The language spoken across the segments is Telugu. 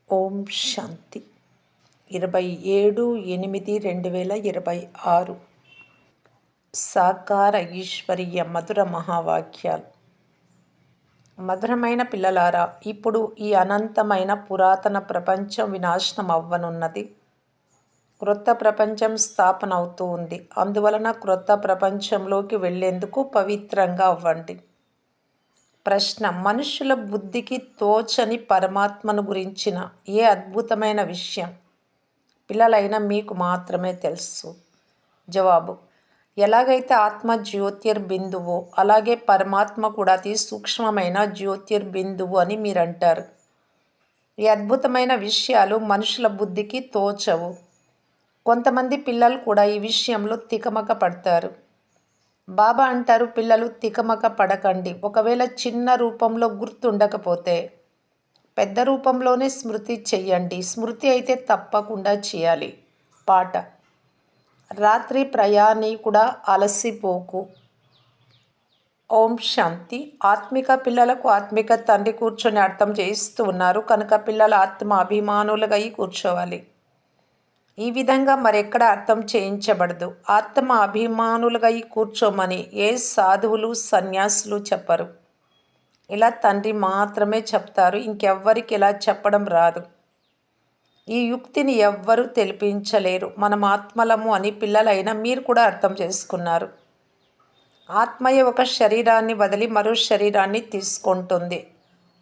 ఓం శాంతి 27/8/2026 సాకార ఈశ్వరీయ మధుర మహావాక్యాలు. మధురమైన పిల్లలారా, ఇప్పుడు ఈ అనంతమైన పురాతన ప్రపంచం వినాశనం అవ్వనున్నది. క్రొత్త ప్రపంచం స్థాపన అవుతూ ఉంది. అందువలన క్రొత్త ప్రపంచంలోకి వెళ్లేందుకు పవిత్రంగా అవ్వండి. ప్రశ్న: మనుషుల బుద్ధికి తోచని పరమాత్మను గురించిన ఏ అద్భుతమైన విషయం పిల్లలైన మీకు మాత్రమే తెలుసు? జవాబు: ఎలాగైతే ఆత్మ జ్యోతిర్బిందువో అలాగే పరమాత్మ కూడా అతి సూక్ష్మమైన జ్యోతిర్బిందువు అని మీరంటారు. ఈ అద్భుతమైన విషయాలు మనుషుల బుద్ధికి తోచవు. కొంతమంది పిల్లలు కూడా ఈ విషయంలో తికమక పడతారు. బాబా అంటారు, పిల్లలు తికమక పడకండి. ఒకవేళ చిన్న రూపంలో గుర్తుండకపోతే పెద్ద రూపంలోనే స్మృతి చెయ్యండి. స్మృతి అయితే తప్పకుండా చేయాలి. పాట: రాత్రి ప్రయాణికుడా అలసిపోకు. ఓం శాంతి. ఆత్మిక పిల్లలకు ఆత్మిక తండ్రి కూర్చొని అర్థం చేయిస్తూ ఉన్నారు కనుక పిల్లలు ఆత్మ అభిమానులుగా అయి కూర్చోవాలి. ఈ విధంగా మరెక్కడ అర్థం చేయించబడదు. ఆత్మ అభిమానులుగా కూర్చోమని ఏ సాధువులు సన్యాసులు చెప్పరు. ఇలా తండ్రి మాత్రమే చెప్తారు. ఇంకెవ్వరికి ఇలా చెప్పడం రాదు. ఈ యుక్తిని ఎవ్వరూ తెలిపించలేరు. మనం ఆత్మలము అని పిల్లలైన మీరు కూడా అర్థం చేసుకున్నారు. ఆత్మయే ఒక శరీరాన్ని వదిలి మరో శరీరాన్ని తీసుకుంటుంది.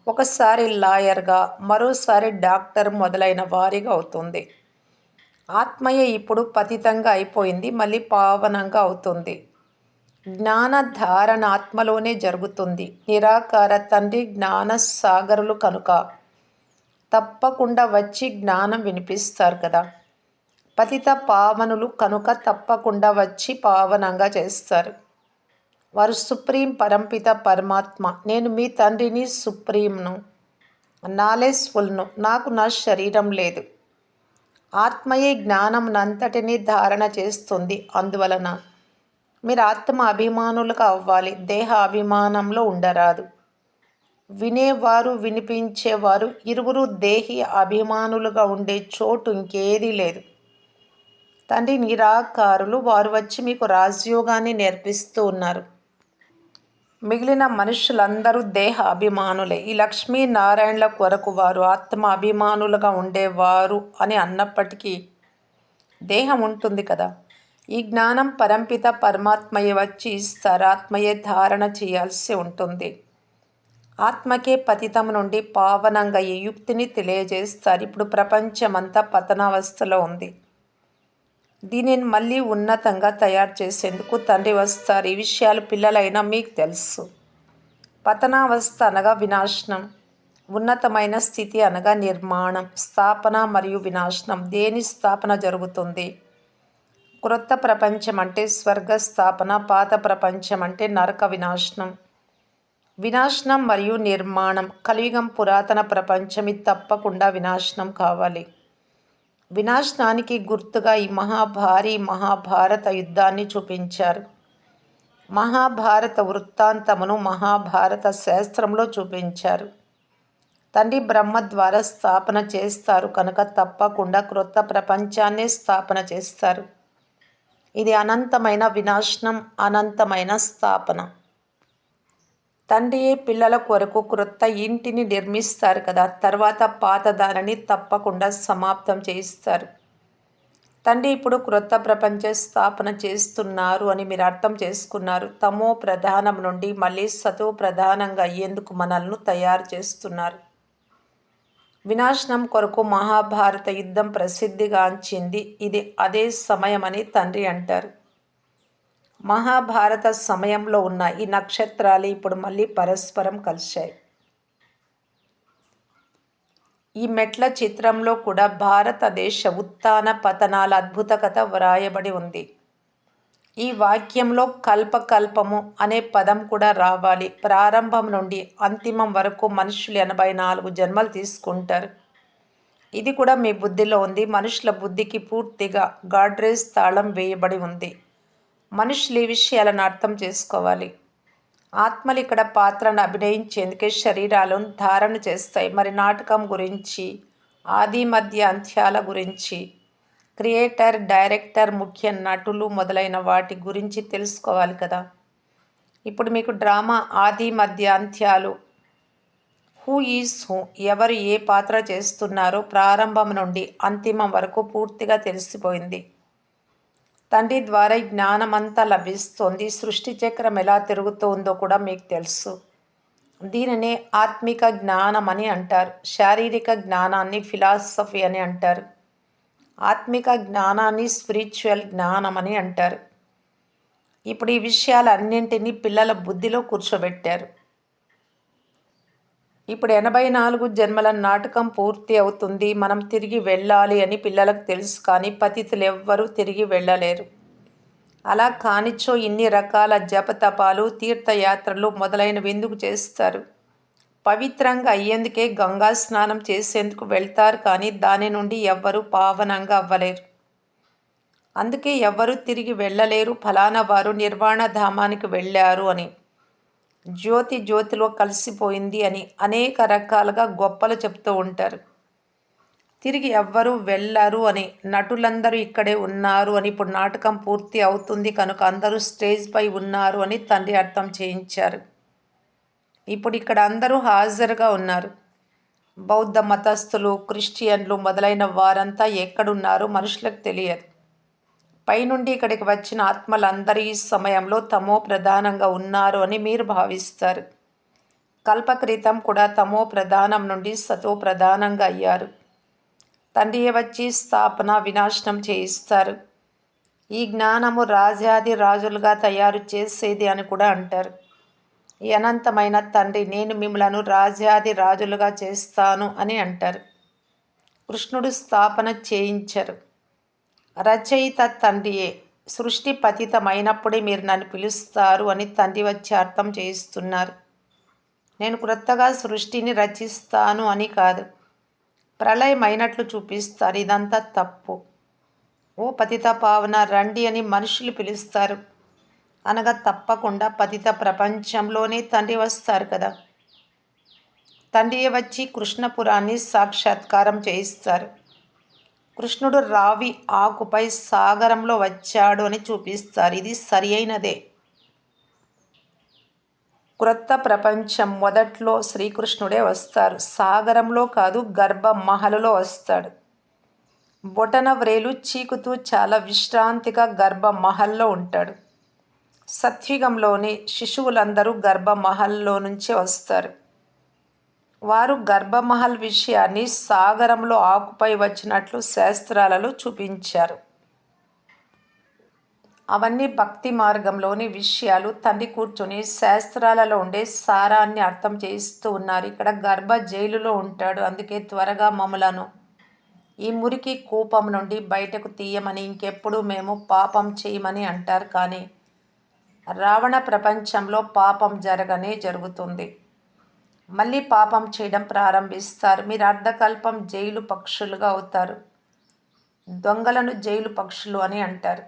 ఒకసారి లాయర్గా, మరోసారి డాక్టర్ మొదలైన వారిగా అవుతుంది. ఆత్మయే ఇప్పుడు పతితంగా అయిపోయింది, మళ్ళీ పావనంగా అవుతుంది. జ్ఞాన ధారణ ఆత్మలోనే జరుగుతుంది. నిరాకార తండ్రి జ్ఞాన సాగరులు కనుక తప్పకుండా వచ్చి జ్ఞానం వినిపిస్తారు కదా. పతిత పావనులు కనుక తప్పకుండా వచ్చి పావనంగా చేస్తారు. వారు సుప్రీం పరంపిత పరమాత్మ. నేను మీ తండ్రిని, సుప్రీంను, నాలెడ్జ్ఫుల్ను. నాకు నా శరీరం లేదు. ఆత్మయే జ్ఞానంనంతటినీ ధారణ చేస్తుంది. అందువలన మీరు ఆత్మ అభిమానులుగా అవ్వాలి. దేహ అభిమానంలో ఉండరాదు. వినేవారు, వినిపించేవారు ఇరువురు దేహి అభిమానులుగా ఉండే చోటు ఇంకేదీ లేదు. తండ్రి నిరాకారులు. వారు వచ్చి మీకు రాజయోగాన్ని నేర్పిస్తూ ఉన్నారు. మిగిలిన మనుషులందరూ దేహ అభిమానులే. ఈ లక్ష్మీనారాయణల కొరకు వారు ఆత్మ అభిమానులుగా ఉండేవారు అని అన్నప్పటికీ దేహం ఉంటుంది కదా. ఈ జ్ఞానం పరంపిత పరమాత్మయే వచ్చి ఇస్తారు. ఆత్మయే ధారణ చేయాల్సి ఉంటుంది. ఆత్మకే పతితం నుండి పావనంగా ఈ యుక్తిని తెలియజేస్తారు. ఇప్పుడు ప్రపంచమంతా పతనావస్థలో ఉంది. దీనిని మళ్ళీ ఉన్నతంగా తయారు చేసేందుకు తండ్రి వస్తారు. ఈ విషయాలు పిల్లలైనా మీకు తెలుసు. పతనావస్థ అనగా వినాశనం, ఉన్నతమైన స్థితి అనగా నిర్మాణం. స్థాపన మరియు వినాశనం. దేని స్థాపన జరుగుతుంది? క్రొత్త ప్రపంచం అంటే స్వర్గ స్థాపన, పాత ప్రపంచం అంటే నరక వినాశనం. వినాశనం మరియు నిర్మాణం. కలియుగం పురాతన ప్రపంచం. ఇది తప్పకుండా వినాశనం కావాలి. వినాశనానికి గుర్తుగా ఈ మహాభారత యుద్ధాన్ని చూపించారు. మహాభారత వృత్తాంతమును మహాభారత శాస్త్రంలో చూపించారు. తండ్రి బ్రహ్మ ద్వారా స్థాపన చేస్తారు కనుక తప్పకుండా క్రొత్త ప్రపంచాన్నే స్థాపన చేస్తారు. ఇది అనంతమైన వినాశనం, అనంతమైన స్థాపన. తండ్రియే పిల్లల కొరకు క్రొత్త ఇంటిని నిర్మిస్తారు కదా. తర్వాత పాత దానిని తప్పకుండా సమాప్తం చేయిస్తారు. తండ్రి ఇప్పుడు క్రొత్త ప్రపంచ స్థాపన చేస్తున్నారు అని మీరు అర్థం చేసుకున్నారు. తమో ప్రధానం నుండి మళ్ళీ సతో ప్రధానంగా అయ్యేందుకు మనల్ని తయారు చేస్తున్నారు. వినాశనం కొరకు మహాభారత యుద్ధం ప్రసిద్ధిగాంచింది. ఇది అదే సమయమని తండ్రి అంటారు. మహాభారత సమయంలో ఉన్న ఈ నక్షత్రాలు ఇప్పుడు మళ్ళీ పరస్పరం కలిశాయి. ఈ మెట్ల చిత్రంలో కూడా భారతదేశ ఉత్థాన పతనాల అద్భుత కథ వ్రాయబడి ఉంది. ఈ వాక్యంలో కల్పకల్పము అనే పదం కూడా రావాలి. ప్రారంభం నుండి అంతిమం వరకు మనుషులు 84 జన్మలు తీసుకుంటారు. ఇది కూడా మీ బుద్ధిలో ఉంది. మనుషుల బుద్ధికి పూర్తిగా గాడ్రేజ్ తాళం వేయబడి ఉంది. మనుషులు ఈ విషయాలను అర్థం చేసుకోవాలి. ఆత్మలు ఇక్కడ పాత్రను అభినయించేందుకే శరీరాలను ధారణ చేస్తాయి. మరి నాటకం గురించి ఆది మధ్య అంత్యాల గురించి, క్రియేటర్, డైరెక్టర్, ముఖ్య నటులు మొదలైన వాటి గురించి తెలుసుకోవాలి కదా. ఇప్పుడు మీకు డ్రామా ఆది మధ్య అంత్యాలు, హూ ఈజ్ హూ, ఎవరు ఏ పాత్ర చేస్తున్నారో ప్రారంభం నుండి అంతిమం వరకు పూర్తిగా తెలిసిపోయింది. తండ్రి ద్వారా జ్ఞానమంతా లభిస్తోంది. సృష్టి చక్రం ఎలా తిరుగుతుందో కూడా మీకు తెలుసు. దీనినే ఆత్మిక జ్ఞానం అని అంటారు. శారీరక జ్ఞానాన్ని ఫిలాసఫీ అని అంటారు. ఆత్మిక జ్ఞానాన్ని స్పిరిచువల్ జ్ఞానం అని అంటారు. ఇప్పుడు ఈ విషయాలన్నింటినీ పిల్లల బుద్ధిలో కూర్చోబెట్టారు. ఇప్పుడు 84 జన్మల నాటకం పూర్తి అవుతుంది. మనం తిరిగి వెళ్ళాలి అని పిల్లలకు తెలుసు. కానీ పతితులు ఎవ్వరూ తిరిగి వెళ్ళలేరు. అలా కానిచో ఇన్ని రకాల జపతపాలు, తీర్థయాత్రలు మొదలైనవి ఎందుకు చేస్తారు? పవిత్రంగా అయ్యేందుకే గంగా స్నానం చేసేందుకు వెళ్తారు. కానీ దాని నుండి ఎవ్వరూ పావనంగా అవ్వలేరు. అందుకే ఎవ్వరూ తిరిగి వెళ్ళలేరు. ఫలానా వారు నిర్వాణ ధామానికి వెళ్ళారు అని, జ్యోతి జ్యోతిలో కలిసిపోయింది అని అనేక రకాలుగా గొప్పలు చెప్తూ ఉంటారు. తిరిగి ఎవ్వరూ వెళ్ళరు అని, నటులందరూ ఇక్కడే ఉన్నారు అని, ఇప్పుడు నాటకం పూర్తి అవుతుంది కనుక అందరూ స్టేజ్పై ఉన్నారు అని తండ్రి అర్థం చేయించారు. ఇప్పుడు ఇక్కడ అందరూ హాజరుగా ఉన్నారు. బౌద్ధ మతస్థులు, క్రిస్టియన్లు మొదలైన వారంతా ఎక్కడున్నారో మనుషులకు తెలియదు. పైనుండి ఇక్కడికి వచ్చిన ఆత్మలందరూ ఈ సమయంలో తమో ప్రధానంగా ఉన్నారు అని మీరు భావిస్తారు. కల్పక్రితం కూడా తమో ప్రధానం నుండి సతో ప్రధానంగా అయ్యారు. తండ్రియే వచ్చి స్థాపన, వినాశనం చేయిస్తారు. ఈ జ్ఞానము రాజాది రాజులుగా తయారు చేసేది అని కూడా అంటారు. ఈ అనంతమైన తండ్రి నేను మిమ్మలను రాజాది రాజులుగా చేస్తాను అని అంటారు. కృష్ణుడు స్థాపన చేయించరు. రచయిత తండ్రియే. సృష్టి పతితమైనప్పుడే మీరు నన్ను పిలుస్తారు అని తండ్రి వచ్చి అర్థం చేయిస్తున్నారు. నేను క్రొత్తగా సృష్టిని రచిస్తాను అని కాదు. ప్రళయం అయినట్లు చూపిస్తారు. ఇదంతా తప్పు. ఓ పతిత పావన రండి అని మనుషులు పిలుస్తారు. అనగా తప్పకుండా పతిత ప్రపంచంలోనే తండ్రి వస్తారు కదా. తండ్రియే వచ్చి కృష్ణపురాన్ని సాక్షాత్కారం చేయిస్తారు. కృష్ణుడు రావి ఆకుపై సాగరంలో వచ్చాడు అని చూపిస్తారు. ఇది సరి అయినదే. క్రొత్త ప్రపంచం మొదట్లో శ్రీకృష్ణుడే వస్తారు. సాగరంలో కాదు, గర్భమహలులో వస్తాడు. బొటన వ్రేలు చీకుతూ చాలా విశ్రాంతిగా గర్భమహల్లో ఉంటాడు. సత్యుగంలోని శిశువులందరూ గర్భమహల్లో నుంచే వస్తారు. వారు గర్భమహల్ విషయాన్ని సాగరంలో ఆకుపై వచ్చినట్లు శాస్త్రాలలో చూపించారు. అవన్నీ భక్తి మార్గంలోని విషయాలు. తండ్రి కూర్చొని శాస్త్రాలలో ఉండే సారాన్ని అర్థం చేయిస్తూ ఉన్నారు. ఇక్కడ గర్భ జైలులో ఉంటాడు. అందుకే త్వరగా మమ్ములను ఈ మురికి కూపం నుండి బయటకు తీయమని, ఇంకెప్పుడు మేము పాపం చేయమని అంటారు. కానీ రావణ ప్రపంచంలో పాపం జరగనే జరుగుతుంది. మళ్ళీ పాపం చేయడం ప్రారంభిస్తారు. మీరు అర్ధకల్పం జైలు పక్షులుగా అవుతారు. దొంగలను జైలు పక్షులు అని అంటారు.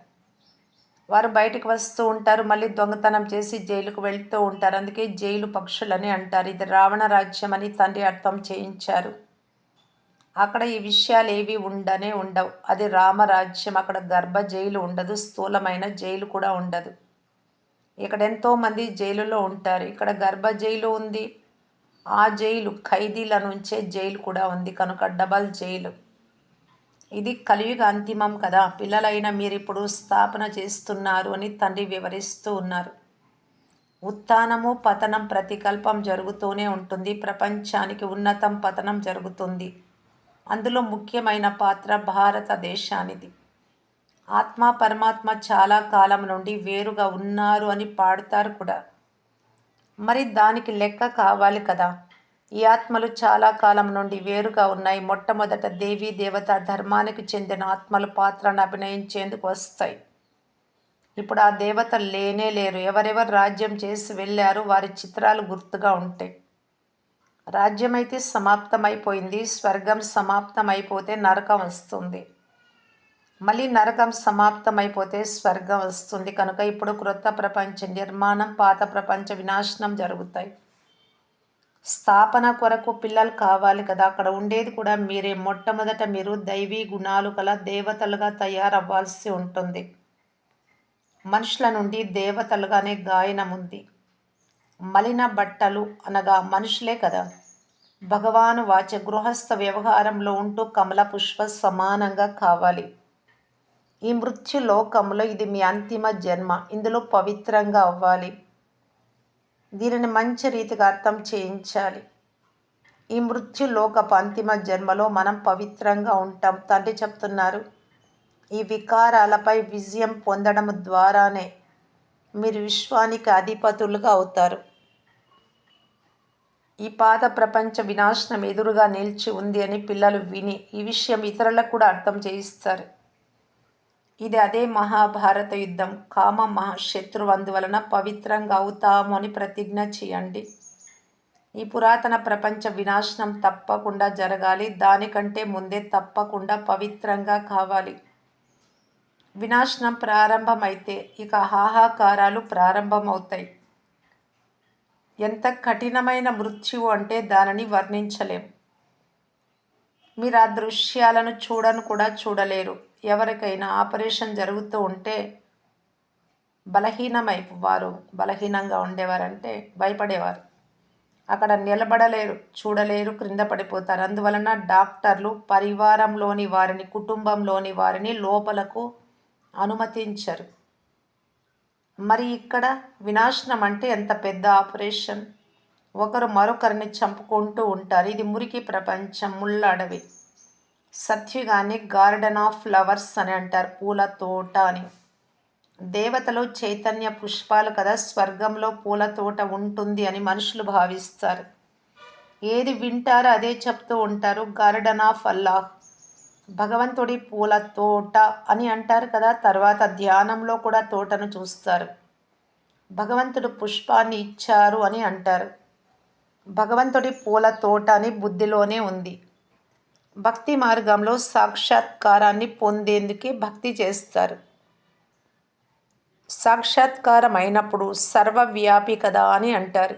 వారు బయటకు వస్తూ ఉంటారు, మళ్ళీ దొంగతనం చేసి జైలుకు వెళ్తూ ఉంటారు. అందుకే జైలు పక్షులని అంటారు. ఇది రావణ రాజ్యం అని తండ్రి అర్థం చేయించారు. అక్కడ ఈ విషయాలు ఏవి ఉండనే ఉండవు. అది రామరాజ్యం. అక్కడ గర్భ జైలు ఉండదు, స్థూలమైన జైలు కూడా ఉండదు. ఇక్కడ ఎంతోమంది జైలులో ఉంటారు. ఇక్కడ గర్భ జైలు ఉంది. ఆ జైలు ఖైదీల నుంచే జైలు కూడా ఉంది కనుక డబల్ జైలు. ఇది కలియుగ అంతిమం కదా. పిల్లలైన మీరిప్పుడు స్థాపన చేస్తున్నారు అని తండ్రి వివరిస్తూ ఉన్నారు. ఉత్థానము పతనం ప్రతికల్పం జరుగుతూనే ఉంటుంది. ప్రపంచానికి ఉన్నతం పతనం జరుగుతుంది. అందులో ముఖ్యమైన పాత్ర భారతదేశానిది. ఆత్మ పరమాత్మ చాలా కాలం నుండి వేరుగా ఉన్నారు అని పాడుతారు కూడా. మరి దానికి లెక్క కావాలి కదా. ఈ ఆత్మలు చాలా కాలం నుండి వేరుగా ఉన్నాయి. మొట్టమొదట దేవీ దేవత ధర్మానికి చెందిన ఆత్మలు పాత్రను అభినయించేందుకు వస్తాయి. ఇప్పుడు ఆ దేవత లేనే లేరు. ఎవరెవరు రాజ్యం చేసి వెళ్ళారు వారి చిత్రాలు గుర్తుగా ఉంటాయి. రాజ్యం అయితే సమాప్తమైపోయింది. స్వర్గం సమాప్తమైపోతే నరకం వస్తుంది. మళ్ళీ నరకం సమాప్తమైపోతే స్వర్గం వస్తుంది. కనుక ఇప్పుడు క్రొత్త ప్రపంచ నిర్మాణం, పాత ప్రపంచ వినాశనం జరుగుతాయి. స్థాపన కొరకు పిల్లలు కావాలి కదా, అక్కడ ఉండేది కూడా మీరే. మొట్టమొదట మీరు దైవీ గుణాలు గల దేవతలుగా తయారవ్వాల్సి ఉంటుంది. మనుషుల నుండి దేవతలుగానే గాయనం ఉంది. మలిన బట్టలు అనగా మనుషులే కదా. భగవాను వాచ గృహస్థ వ్యవహారంలో ఉంటూ కమల పుష్ప సమానంగా కావాలి. ఈ మృత్యు లోకంలో ఇది మీ అంతిమ జన్మ. ఇందులో పవిత్రంగా అవ్వాలి. దీనిని మంచి రీతిగా అర్థం చేయించాలి. ఈ మృత్యు లోకపు అంతిమ జన్మలో మనం పవిత్రంగా ఉంటాం. తండ్రి చెప్తున్నారు, ఈ వికారాలపై విజయం పొందడం ద్వారానే మీరు విశ్వానికి అధిపతులుగా అవుతారు. ఈ పాత ప్రపంచ వినాశనం ఎదురుగా నిలిచి ఉంది అని పిల్లలు విని ఈ విషయం ఇతరులకు కూడా అర్థం చేయిస్తారు. ఇది అదే మహాభారత యుద్ధం. కామ మహాశత్రువు, అందువలన పవిత్రంగా అవుతాము అని ప్రతిజ్ఞ చేయండి. ఈ పురాతన ప్రపంచ వినాశనం తప్పకుండా జరగాలి. దానికంటే ముందే తప్పకుండా పవిత్రంగా కావాలి. వినాశనం ప్రారంభమైతే ఇక హాహాకారాలు ప్రారంభమవుతాయి. ఎంత కఠినమైన మృత్యువు అంటే దానిని వర్ణించలేం. మీరు ఆ దృశ్యాలను కూడా చూడలేరు. ఎవరికైనా ఆపరేషన్ జరుగుతూ ఉంటే బలహీనంగా ఉండేవారంటే భయపడేవారు. అక్కడ నిలబడలేరు, చూడలేరు, క్రింద పడిపోతారు. అందువలన డాక్టర్లు పరివారంలోని వారిని, కుటుంబంలోని వారిని లోపలకు అనుమతించరు. మరి ఇక్కడ వినాశనం అంటే ఎంత పెద్ద ఆపరేషన్. ఒకరు మరొకరిని చంపుకుంటూ ఉంటారు. ఇది మురికి ప్రపంచం, ముళ్ళ అడవి. సత్యుగాన్ని గార్డెన్ ఆఫ్ ఫ్లవర్స్ అని అంటారు, పూల తోట అని. దేవతలు చైతన్య పుష్పాలు కదా, స్వర్గంలో పూల తోట ఉంటుంది అని మనుషులు భావిస్తారు. ఏది వింటారో అదే చెప్తూ ఉంటారు. గార్డెన్ ఆఫ్ అల్లాహ్, భగవంతుడి పూల తోట అని అంటారు కదా. తర్వాత ధ్యానంలో కూడా తోటను చూస్తారు. భగవంతుడు పుష్పాన్ని ఇచ్చారు అని అంటారు. భగవంతుడి పూల తోట అని బుద్ధిలోనే ఉంది. భక్తి మార్గంలో సాక్షాత్కారాన్ని పొందేందుకే భక్తి చేస్తారు. సాక్షాత్కారం అయినప్పుడు సర్వవ్యాపి కదా అని అంటారు.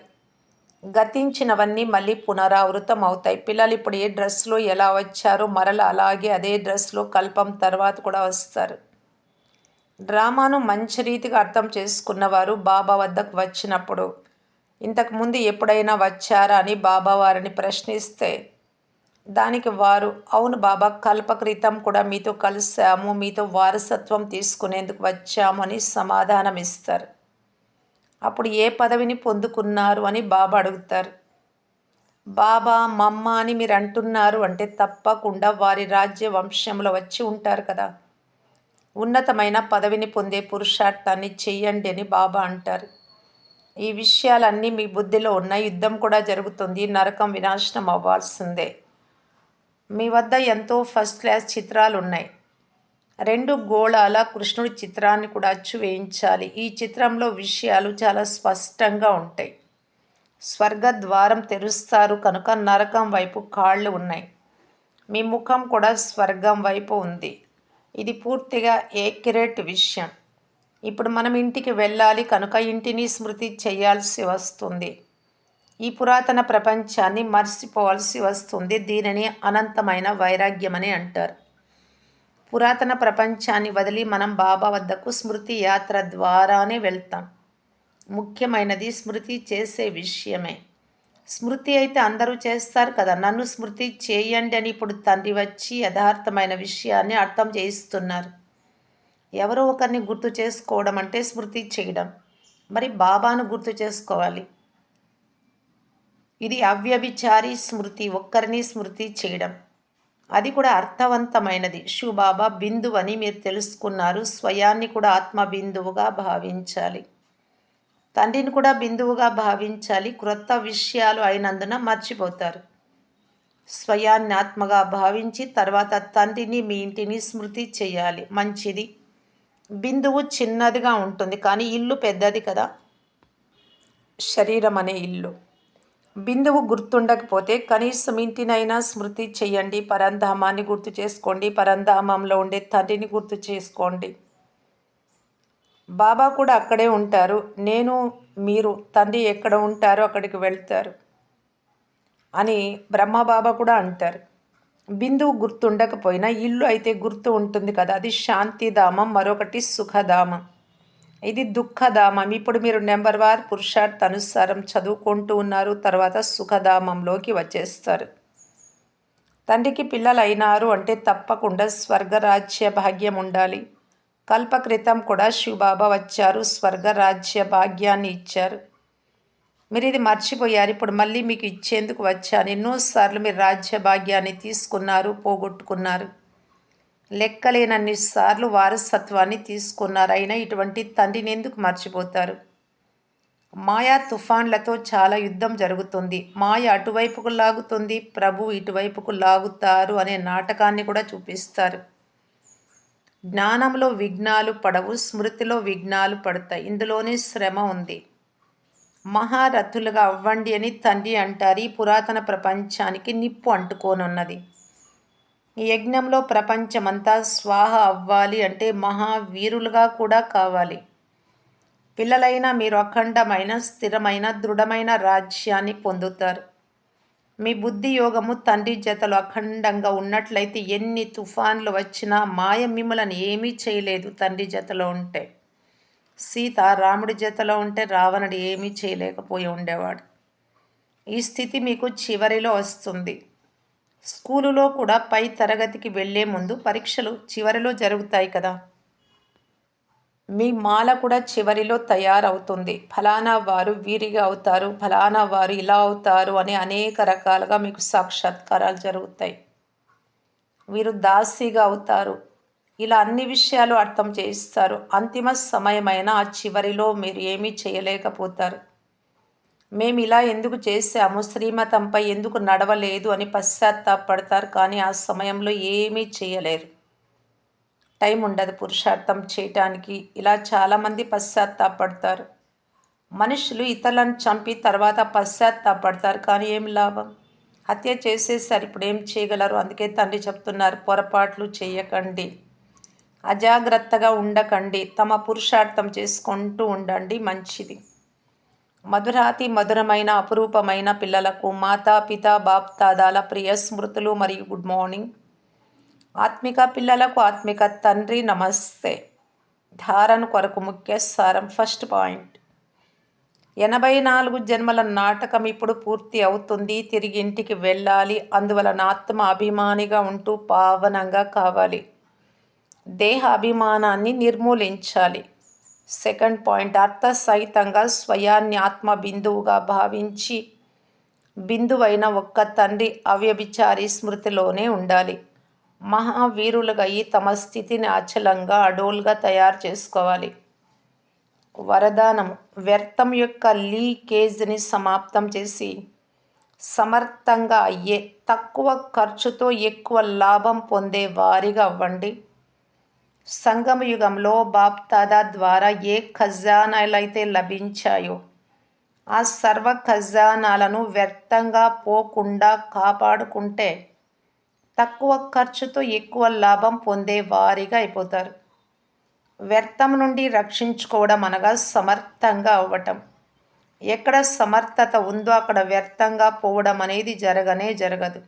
గతించినవన్నీ మళ్ళీ పునరావృతం అవుతాయి. పిల్లలు ఇప్పుడు ఏ డ్రెస్లో ఎలా వచ్చారో మరలా అలాగే అదే డ్రెస్లో కల్పం తర్వాత కూడా వస్తారు. డ్రామాను మంచి రీతిగా అర్థం చేసుకున్నవారు బాబా వద్దకు వచ్చినప్పుడు ఇంతకుముందు ఎప్పుడైనా వచ్చారా అని బాబా వారిని ప్రశ్నిస్తే దానికి వారు, అవును బాబా, కల్పక్రితం కూడా మీతో కలిసాము, మీతో వారసత్వం తీసుకునేందుకు వచ్చాము అని సమాధానం ఇస్తారు. అప్పుడు ఏ పదవిని పొందుకున్నారు అని బాబా అడుగుతారు. బాబా మమ్మ అని మీరు అంటున్నారు అంటే తప్పకుండా వారి రాజ్య వంశంలో వచ్చి ఉంటారు కదా. ఉన్నతమైన పదవిని పొందే పురుషార్థాన్ని చెయ్యండి అని బాబా అంటారు. ఈ విషయాలన్నీ మీ బుద్ధిలో ఉన్న. యుద్ధం కూడా జరుగుతుంది. నరకం వినాశనం అవ్వాల్సిందే. మీ వద్ద ఎంతో ఫస్ట్ క్లాస్ చిత్రాలు ఉన్నాయి. 2 గోళాల కృష్ణుడి చిత్రాన్ని కూడా అచ్చు వేయించాలి. ఈ చిత్రంలో విషయాలు చాలా స్పష్టంగా ఉంటాయి. స్వర్గద్వారం తెరుస్తారు కనుక నరకం వైపు కాళ్ళు ఉన్నాయి. మీ ముఖం కూడా స్వర్గం వైపు ఉంది. ఇది పూర్తిగా ఏక్యురేట్ విషయం. ఇప్పుడు మనం ఇంటికి వెళ్ళాలి కనుక ఇంటిని స్మృతి చేయాల్సి వస్తుంది. ఈ పురాతన ప్రపంచాన్ని మర్చిపోవాల్సి వస్తుంది. దీనిని అనంతమైన వైరాగ్యం అని అంటారు. పురాతన ప్రపంచాన్ని వదిలి మనం బాబా వద్దకు స్మృతి యాత్ర ద్వారానే వెళ్తాం. ముఖ్యమైనది స్మృతి చేసే విషయమే. స్మృతి అయితే అందరూ చేస్తారు కదా. నన్ను స్మృతి చేయండి అని ఇప్పుడు తండ్రి వచ్చి యథార్థమైన విషయాన్ని అర్థం చేయిస్తున్నారు. ఎవరో ఒకరిని గుర్తు చేసుకోవడం అంటే స్మృతి చేయడం. మరి బాబాను గుర్తు చేసుకోవాలి. ఇది అవ్యభిచారి స్మృతి, ఒక్కరిని స్మృతి చేయడం. అది కూడా అర్థవంతమైనది. బాబా బిందువు అని మీరు తెలుసుకున్నారు. స్వయాన్ని కూడా ఆత్మ బిందువుగా భావించాలి. తండ్రిని కూడా బిందువుగా భావించాలి. క్రొత్త విషయాలు అయినందున మర్చిపోతారు. స్వయాన్ని ఆత్మగా భావించి తర్వాత తండ్రిని, మీ ఇంటిని స్మృతి చేయాలి. మంచిది. బిందువు చిన్నదిగా ఉంటుంది కానీ ఇల్లు పెద్దది కదా. శరీరం అనే ఇల్లు. బిందువు గుర్తుండకపోతే కనీసం ఇంటినైనా స్మృతి చెయ్యండి. పరంధామాన్ని గుర్తు చేసుకోండి. పరంధామంలో ఉండే తండ్రిని గుర్తు చేసుకోండి. బాబా కూడా అక్కడే ఉంటారు. మీరు తండ్రి ఎక్కడ ఉంటారో అక్కడికి వెళ్తారు. అని బ్రహ్మబాబా కూడా అంటారు. బిందువు గుర్తుండకపోయినా ఇల్లు అయితే గుర్తు ఉంటుంది కదా, అది శాంతిధామం, మరొకటి సుఖధామం, ఇది దుఃఖధామం. ఇప్పుడు మీరు నెంబర్ వార్ పురుషార్థ అనుసారం చదువుకుంటూ ఉన్నారు, తర్వాత సుఖధామంలోకి వచ్చేస్తారు. తండ్రికి పిల్లలైనారు అంటే తప్పకుండా స్వర్గరాజ్య భాగ్యం ఉండాలి. కల్పక్రితం కూడా శివబాబా వచ్చారు, స్వర్గరాజ్య భాగ్యాన్ని ఇచ్చారు. మీరు ఇది మర్చిపోయారు, ఇప్పుడు మళ్ళీ మీకు ఇచ్చేందుకు వచ్చాను. ఎన్నోసార్లు మీరు రాజ్య భాగ్యాన్ని తీసుకున్నారు, పోగొట్టుకున్నారు. లెక్కలేనన్ని సార్లు వారసత్వాన్ని తీసుకున్నారు. అయినా ఇటువంటి తండ్రిని ఎందుకు మర్చిపోతారు? మాయా తుఫాన్లతో చాలా యుద్ధం జరుగుతుంది. మాయ అటువైపుకు లాగుతుంది, ప్రభు ఇటువైపుకు లాగుతారు అనే నాటకాన్ని కూడా చూపిస్తారు. జ్ఞానంలో విఘ్నాలు పడవు, స్మృతిలో విఘ్నాలు పడతాయి. ఇందులోనే శ్రమ ఉంది. మహారథులుగా అవ్వండి అని తండ్రి అంటారు. ఈ పురాతన ప్రపంచానికి నిప్పు అంటుకోనున్నది. ఈ యజ్ఞంలో ప్రపంచమంతా స్వాహ అవ్వాలి అంటే మహావీరులుగా కూడా కావాలి. పిల్లలైన మీరు అఖండమైన, స్థిరమైన, దృఢమైన రాజ్యాన్ని పొందుతారు. మీ బుద్ధి యోగము తండ్రి జతలో అఖండంగా ఉన్నట్లయితే ఎన్ని తుఫాన్లు వచ్చినా మాయ మిమ్మల్ని ఏమీ చేయలేదు. తండ్రి జతలో ఉంటే, సీత రాముడి జతలో ఉంటే రావణుడు ఏమీ చేయలేకపోయి ఉండేవాడు. ఈ స్థితి మీకు చివరిలో వస్తుంది. స్కూలులో కూడా పై తరగతికి వెళ్లే ముందు పరీక్షలు చివరిలో జరుగుతాయి కదా. మీ మాల కూడా చివరిలో తయారవుతుంది. ఫలానా వారు వీరిగా అవుతారు, ఫలానా వారు ఇలా అవుతారు అని అనేక రకాలుగా మీకు సాక్షాత్కారాలు జరుగుతాయి. వీరు దాసిగా అవుతారు, ఇలా అన్ని విషయాలు అర్థం చేయిస్తారు. అంతిమ సమయమైన ఆ చివరిలో మీరు ఏమీ చేయలేకపోతారు. మేము ఇలా ఎందుకు చేశాము, శ్రీమతంపై ఎందుకు నడవలేదు అని పశ్చాత్తాపడతారు. కానీ ఆ సమయంలో ఏమీ చేయలేరు. టైం ఉండదు పురుషార్థం చేయటానికి. ఇలా చాలామంది పశ్చాత్తాపడతారు. మనుషులు ఇతరులను చంపి తర్వాత పశ్చాత్తాపడతారు, కానీ ఏం లాభం? హత్య చేసేసారు, ఇప్పుడు ఏం చేయగలరు? అందుకే తండ్రి చెప్తున్నారు, పొరపాట్లు చేయకండి, అజాగ్రత్తగా ఉండకండి, తమ పురుషార్థం చేసుకుంటూ ఉండండి, మంచిది. మధురాతి మధురమైన అపురూపమైన పిల్లలకు మాతాపిత బాప్దాదాల ప్రియ స్మృతులు మరియు గుడ్ మార్నింగ్. ఆత్మిక పిల్లలకు ఆత్మిక తండ్రి నమస్తే. ధారణ కొరకు ముఖ్య సారం. ఫస్ట్ పాయింట్, 84 జన్మల నాటకం ఇప్పుడు పూర్తి అవుతుంది. తిరిగి ఇంటికి వెళ్ళాలి. అందువలన ఆత్మ అభిమానిగా ఉంటూ పావనంగా కావాలి. దేహ అభిమానాన్ని నిర్మూలించాలి. సెకండ్ పాయింట్, అర్థసహితంగా స్వయాన్ని ఆత్మ బిందువుగా భావించి బిందువైన ఒక్క తండ్రి అవ్యభిచారి స్మృతిలోనే ఉండాలి. మహావీరులుగా ఈ తమ స్థితిని అచలంగా, అడోల్గా తయారు చేసుకోవాలి. వరదానం, వ్యర్థం యొక్క లీకేజ్ని సమాప్తం చేసి సమర్థంగా అయ్యే, తక్కువ ఖర్చుతో ఎక్కువ లాభం పొందే వారిగా అవ్వండి. సంగమ యుగంలో బాప్దాదా ద్వారా ఏ ఖజానాలైతే లభించాయో ఆ సర్వ ఖజానాలను వ్యర్థంగా పోకుండా కాపాడుకుంటే తక్కువ ఖర్చుతో ఎక్కువ లాభం పొందే వారిగా అయిపోతారు. వ్యర్థం నుండి రక్షించుకోవడం అనగా సమర్థంగా అవ్వటం. ఎక్కడ సమర్థత ఉందో అక్కడ వ్యర్థంగా పోవడం అనేది జరగనే జరగదు.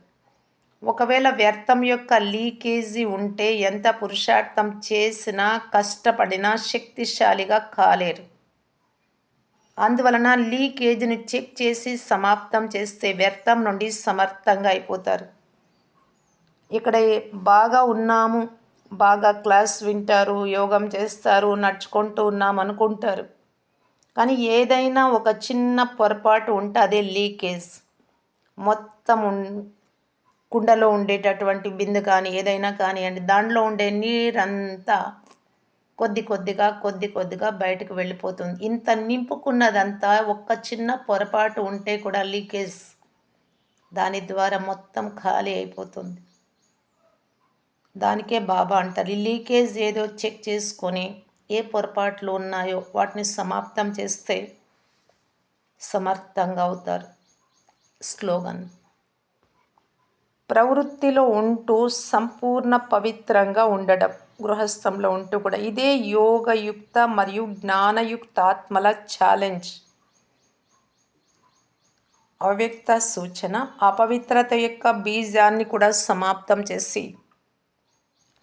ఒకవేళ వ్యర్థం యొక్క లీకేజీ ఉంటే ఎంత పురుషార్థం చేసినా, కష్టపడినా శక్తిశాలిగా కాలేరు. అందువలన లీకేజీని చెక్ చేసి సమాప్తం చేస్తే వ్యర్థం నుండి సమర్థంగా అయిపోతారు. ఇక్కడ బాగా ఉన్నాము, బాగా క్లాస్ వింటారు, యోగం చేస్తారు, నడుచుకుంటూ ఉన్నాం అనుకుంటారు. కానీ ఏదైనా ఒక చిన్న పొరపాటు ఉంటే అదే లీకేజ్. మొత్తం కుండలో ఉండేటటువంటి బిందె కానీ ఏదైనా కానివ్వండి, దాంట్లో ఉండే నీరంతా కొద్ది కొద్దిగా బయటకు వెళ్ళిపోతుంది. ఇంత నింపుకున్నదంతా ఒక్క చిన్న పొరపాటు ఉంటే కూడా లీకేజ్, దాని ద్వారా మొత్తం ఖాళీ అయిపోతుంది. దానికే బాబా అంటారు, ఈ లీకేజ్ ఏదో చెక్ చేసుకొని ఏ పొరపాట్లు ఉన్నాయో వాటిని సమాప్తం చేస్తే సమర్థంగా అవుతారు. స్లోగన్, ప్రవృత్తిలో ఉంటూ సంపూర్ణ పవిత్రంగా ఉండడం, గృహస్థంలో ఉంటూ కూడా. ఇదే యోగయుక్త మరియు జ్ఞానయుక్త ఆత్మల ఛాలెంజ్. అవ్యక్త సూచన అపవిత్రత యొక్క బీజాన్ని కూడా సమాప్తం చేసి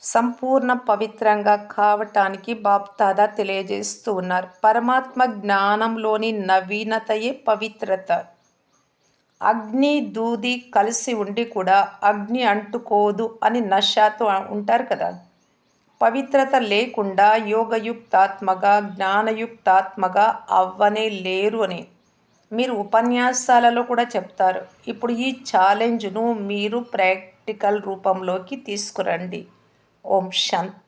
సంపూర్ణ పవిత్రంగా కావటానికి బాప్దాదా తెలియజేస్తూ ఉన్నారు. పరమాత్మ జ్ఞానంలోని నవీనతయే పవిత్రత. అగ్ని దూది కలిసి ఉండి కూడా అగ్ని అంటుకోదు అని నషాతో ఉంటారు కదా. పవిత్రత లేకుండా యోగయుక్తాత్మగా జ్ఞానయుక్తాత్మగా అవ్వనే లేరు అని మీరు ఉపన్యాసాలలో కూడా చెప్తారు. ఇప్పుడు ఈ ఛాలెంజ్ను మీరు ప్రాక్టికల్ రూపంలోకి తీసుకురండి. ఓం శాంతి.